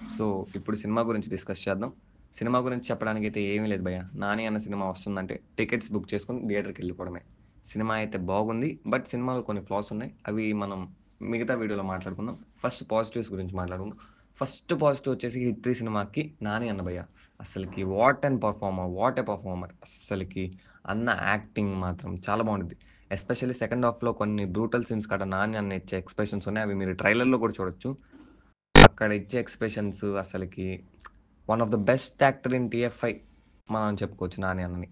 So, ఇప్పుడు cinema గురించి discuss చేద్దాం. సినిమా గురించి చెప్పడానికైతే ఏమీ లేదు భయ్యా. 'నాని' అన్న సినిమా వస్తుందంటే టికెట్స్ బుక్ చేసుకొని థియేటర్‌కెళ్ళిపోవడమే. సినిమా అయితే బాగుంది. బట్ సినిమాలో కొన్ని ఫ్లాస్ ఉన్నాయి. అవి మనం మిగతా వీడియోలో మాట్లాడుకుందాం. ఫస్ట్ పాజిటివ్స్ గురించి మాట్లాడుకుందాం. ఫస్ట్ పాజిటివ్ వచ్చేసి 'హిట్ 3' సినిమాకి 'నాని' అన్న భయ్యా. అస్సలకి what and performer! What a performer! అస్సలకి అన్న యాక్టింగ్ మాత్రం చాలా బావుండిద్ది. ఎస్పెషల్లీ సెకండ్ హాఫ్‌లో కొన్ని బ్రూటల్ సీన్స్ కాడ 'నాని' అన్న ఇచ్చే ఎక్స్‌ప్రెషన్స్ ఉన్నాయి. అవి మీరు ట్రైలర్‌లో కూడా చూడొచ్చు. అక్కడ ఇచ్చే ఎక్స్‌ప్రెషన్స్ అసలకి one of the best actor in TFI మనం చెప్పుకోవచ్చు 'నాని' అన్నని.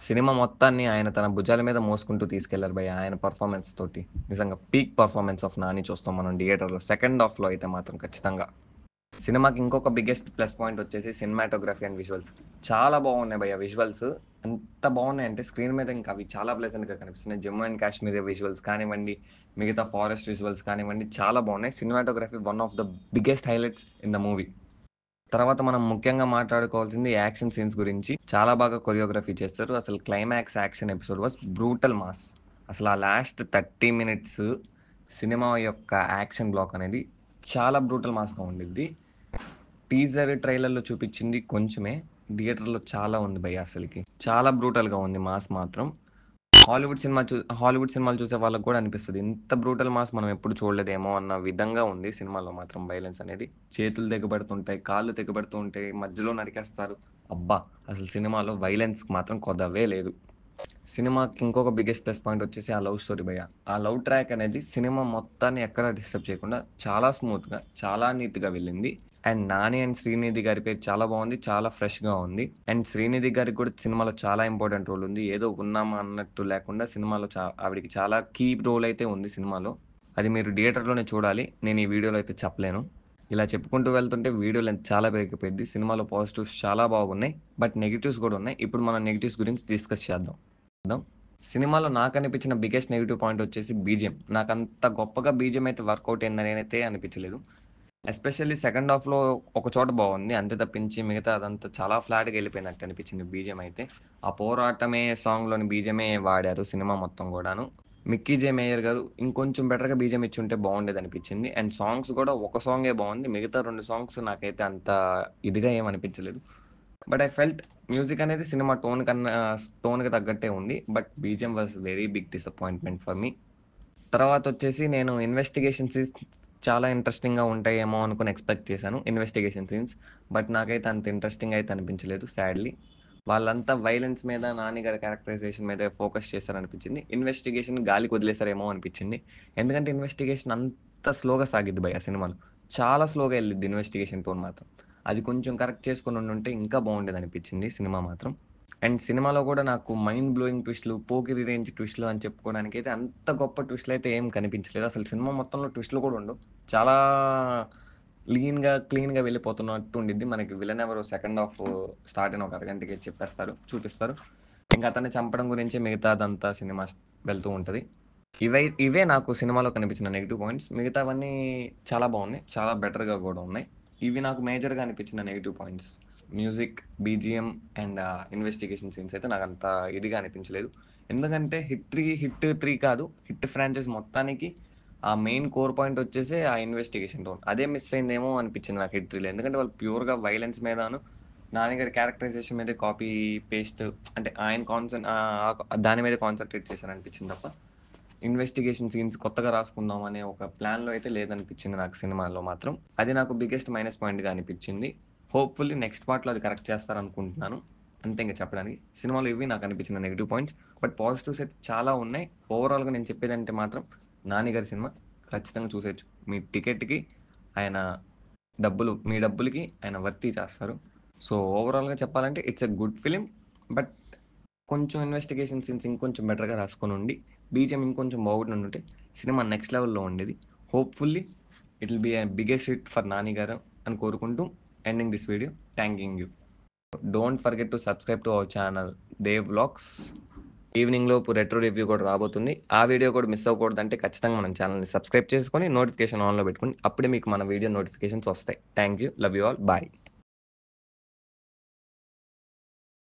సినిమా మొత్తాన్ని ఆయన తన భుజాల మీద మోసుకుంటూ తీసుకెళ్లారు భయ్యా ఆయన పెర్ఫార్మన్స్ తోటి. నిజంగా పీక్ పెర్ఫార్మన్స్ ఆఫ్ 'నాని' చూస్తాం మనం థియేటర్‌లో. సెకండ్ హాఫ్‌లో అయితే మాత్రం ఖచ్చితంగా. సినిమాకి ఇంకొక బిగ్గెస్ట్ ప్లస్ పాయింట్ వచ్చేసి సినిమాటోగ్రఫీ అండ్ విజువల్స్. చాలా బాగున్నాయి భయ్యా విజువల్స్. ఎంత బాగున్నాయంటే స్క్రీన్ మీద ఇంకా అవి చాలా ప్లెజెంట్‌గా కనిపిస్తున్నాయి. జమ్మూ అండ్ కాశ్మీర్ విజువల్స్ కానివ్వండి, మిగతా ఫారెస్ట్ విజువల్స్ కానివ్వండి చాలా బాగున్నాయి. Cinematography one of the biggest highlights in the movie. తర్వాత మనం ముఖ్యంగా మాట్లాడుకోవాల్సింది యాక్షన్ సీన్స్ గురించి. చాలా బాగా కొరియోగ్రఫీ చేస్తారు. అసలు climax action episode was brutal mass. అసలు ఆ లాస్ట్ 30 మినిట్స్ సినిమా యొక్క యాక్షన్ బ్లాక్ అనేది చాలా బ్రూటల్ మాస్‌గా ఉండిద్ది. టీజర్, ట్రైలర్‌లో చూపిచ్చింది కొంచెమే. థియేటర్‌లో చాలా ఉంది భయ్యా అసలకి. చాలా బ్రూటల్‌గా ఉంది మాస్ మాత్రం. హాలీవుడ్ సినిమాలు చూసే వాళ్ళకి కూడా అనిపిస్తది. ఇంత బ్రూటల్ మాస్ మనం ఎప్పుడు చూడలేదేమో అన్న విధంగా ఉంది సినిమాలో మాత్రం వైలెన్స్ అనేది. చేతులు తెగబడుతుంటాయి, కాళ్ళు తెగబడుతూ ఉంటాయి, మధ్యలో నరికేస్తారు. అబ్బా! అసలు సినిమాలో వైలెన్స్‌కి మాత్రం కొదవే లేదు. సినిమాకి ఇంకొక బిగ్గెస్ట్ ప్లస్ పాయింట్ వచ్చేసి ఆ లవ్ స్టోరీ భయ్యా. ఆ లవ్ ట్రాక్ అనేది సినిమా మొత్తాన్ని ఎక్కడ డిస్టర్బ్ చేయకుండా చాలా స్మూత్‌గా, చాలా నీట్‌గా వెళ్ళింది. అండ్ 'నాని' అండ్ 'శ్రీనిధి' గారి పేరు చాలా బావుంది. చాలా ఫ్రెష్‌గా ఉంది. అండ్ 'శ్రీనిధి' గారికి కూడా సినిమాలో చాలా ఇంపార్టెంట్ రోల్ ఉంది. ఏదో ఉన్నామా అన్నట్టు లేకుండా సినిమాలో ఆవిడకి చాలా కీ రోల్ అయితే ఉంది సినిమాలో. అది మీరు థియేటర్‌లోనే చూడాలి. నేను ఈ వీడియోలో అయితే చెప్పలేను. ఇలా చెప్పుకుంటూ వెళ్తుంటే వీడియో లెంత్ చాలా పెరిగిపోయిద్ది. సినిమాలో పాజిటివ్స్ చాలా బాగున్నాయి. బట్ నెగెటివ్స్ కూడా ఉన్నాయి. ఇప్పుడు మనం నెగెటివ్స్ గురించి డిస్కస్ చేద్దాం. చేద్దాం. సినిమాలో నాకనిపించిన బిగ్గెస్ట్ నెగెటివ్ పాయింట్ వచ్చేసి బీజీఎం. నాకంత గొప్పగా బీజీఎం అయితే వర్కౌట్ అయిందనైతే అనిపించలేదు. ఎస్పెషల్లీ సెకండ్ హాఫ్‌లో ఒక చోట బావుంది. అంతే తప్పించి మిగతా అదంతా చాలా ఫ్లాట్‌గా ఎళ్ళిపోయినట్టు అనిపించింది బీజీఎం అయితే. ఆ 'పోరాటమే' సాంగ్‌లోని బీజీఎమే వాడారు సినిమా మొత్తం గూడాను. 'మిక్కీ జే మేయర్' గారు ఇంకొంచెం బెటర్‌గా బీజీఎం ఇచ్చుంటే బావుండేదనిపించింది. అండ్ సాంగ్స్ గూడా ఒక సాంగే బావుంది. మిగతా 2 సాంగ్స్ నాకైతే అంత ఇదిగా ఏమి అనిపించలేదు. బట్ ఐ ఫెల్ట్ మ్యూజిక్ అనేది సినిమా టోన్‌కి తగ్గట్టే ఉంది. But BGM was very big disappointment for me. తర్వాతొచ్చేసి నేను ఇన్వెస్టిగేషన్ సీన్స్ చాలా ఇంట్రెస్టింగ్‌గా ఉంటాయేమో అనుకుని ఎక్స్‌పెక్ట్ చేశాను. Investigation scenes. బట్ నాకైతే అంత ఇంట్రెస్టింగ్ అయితే అనిపించలేదు సాడ్‌లీ. వాళ్ళంతా వైలెన్స్ మీద, నాని గారి క్యారెక్టరైజేషన్ మీదే ఫోకస్ చేశారనిపించింది. ఇన్వెస్టిగేషన్ గాలికి వదిలేసారేమో అనిపించింది. ఎందుకంటే ఇన్వెస్టిగేషన్ అంత స్లోగా సాగిద్ది భయ్యా సినిమాలో. చాలా స్లోగా ఎళ్ళిద్ది ఇన్వెస్టిగేషన్ టోన్ మాత్రం. అది కొంచెం కరెక్ట్ చేసుకొని ఉండుంటే ఇంకా బావుండేదనిపించింది సినిమా మాత్రం. అండ్ సినిమాలో గూడా నాకు మైండ్ బ్లోయింగ్ ట్విస్ట్‌లు, పోకిరి రేంజ్ ట్విస్ట్‌లు అని చెప్పుకోవడానికైతే అంత గొప్ప ట్విస్ట్‌లయితే ఏం కనిపించలేదు. అసలు సినిమా మొత్తంలో ట్విస్ట్‌లు కూడా ఉండవు. చాలా క్లీన్‌గా వెళ్ళిపోతున్నట్టు ఉండిద్ది. మనకి విలన్ ఎవరో సెకండ్ హాఫ్ స్టార్ట్ అయిన ఒక అరగంటకే చెప్పేస్తారు, చూపిస్తారు. ఇంక అతన్ని చంపడం గురించే మిగతాదంతా సినిమా వెళ్తూ ఉంటది. ఇవే నాకు సినిమాలో కనిపించిన నెగెటివ్ పాయింట్స్. మిగతావన్నీ చాలా బావున్నాయి. చాలా బెటర్‌గా గూడా ఉన్నాయి. ఇవి నాకు మేజర్‌గా అనిపించిన negative points. Music, BGM and investigation scenes అయితే నాకంత ఇదిగా అనిపించలేదు. ఎందుకంటే 'హిట్ 3' కాదు. హిట్ ఫ్రాంచైజ్ మొత్తానికి ఆ మెయిన్ కోర్ పాయింట్ వచ్చేసి ఆ ఇన్వెస్టిగేషన్ టోన్. అదే మిస్ అయిందేమో అనిపించింది నాకు 'హిట్ 3లో'. ఎందుకంటే వాళ్ళు ప్యూర్‌గా వైలెన్స్ మీదను, నాని గారి క్యారెక్టరైజేషన్ మీదే కాపీ పేస్ట్ అంటే ఆయన దాని మీదే కాన్సంట్రేట్ చేశారనిపించింది తప్ప ఇన్వెస్టిగేషన్ సీన్స్ కొత్తగా రాసుకుందాం అనే ఒక ప్లాన్‌లో అయితే లేదనిపించింది నాకు సినిమాలో మాత్రం. అది నాకు బిగ్గెస్ట్ మైనస్ పాయింట్‌గా అనిపించింది. హోప్‌ఫుల్లీ నెక్స్ట్ పార్ట్‌లో అది కరెక్ట్ చేస్తారనుకుంటున్నాను. అంతే ఇంక చెప్పడానికి. సినిమాలో ఇవి నాకు అనిపించిన నెగెటివ్ పాయింట్స్. బట్ పాజిటివ్స్ అయితే చాలా ఉన్నాయి. ఓవరాల్‌గా నేను చెప్పేదంటే మాత్రం 'నాని' గారి సినిమా ఖచ్చితంగా చూసేయొచ్చు. మీ టికెట్‌కి ఆయన మీ డబ్బులకి ఆయన వర్తీ చేస్తారు. సో, ఓవరాల్‌గా చెప్పాలంటే it's a good film. But కొంచెం ఇన్వెస్టిగేషన్ సీన్స్ ఇంకొంచెం బెటర్‌గా రాసుకొనుండి, బీజీఎం ఇంకొంచెం బాగుండుంటే సినిమా నెక్స్ట్ లెవెల్‌లో ఉండేది. Hopefully it will be a biggest hit for 'Nani' గారు అని కోరుకుంటూ ending this video. Thanking you. Don't forget to subscribe to our channel 'Dev vlogs'. Evening లోపు రెట్రో రివ్యూ కూడా రాబోతుంది. ఆ వీడియో కూడా మిస్ అవ్వకూడదంటే ఖచ్చితంగా మన ఛానెల్‌ని సబ్స్క్రైబ్ చేసుకొని నోటిఫికేషన్ ఆన్‌లో పెట్టుకోండి. అప్పుడే మీకు మన వీడియో నోటిఫికేషన్స్ వస్తాయి. Thank you. Love you all. Bye.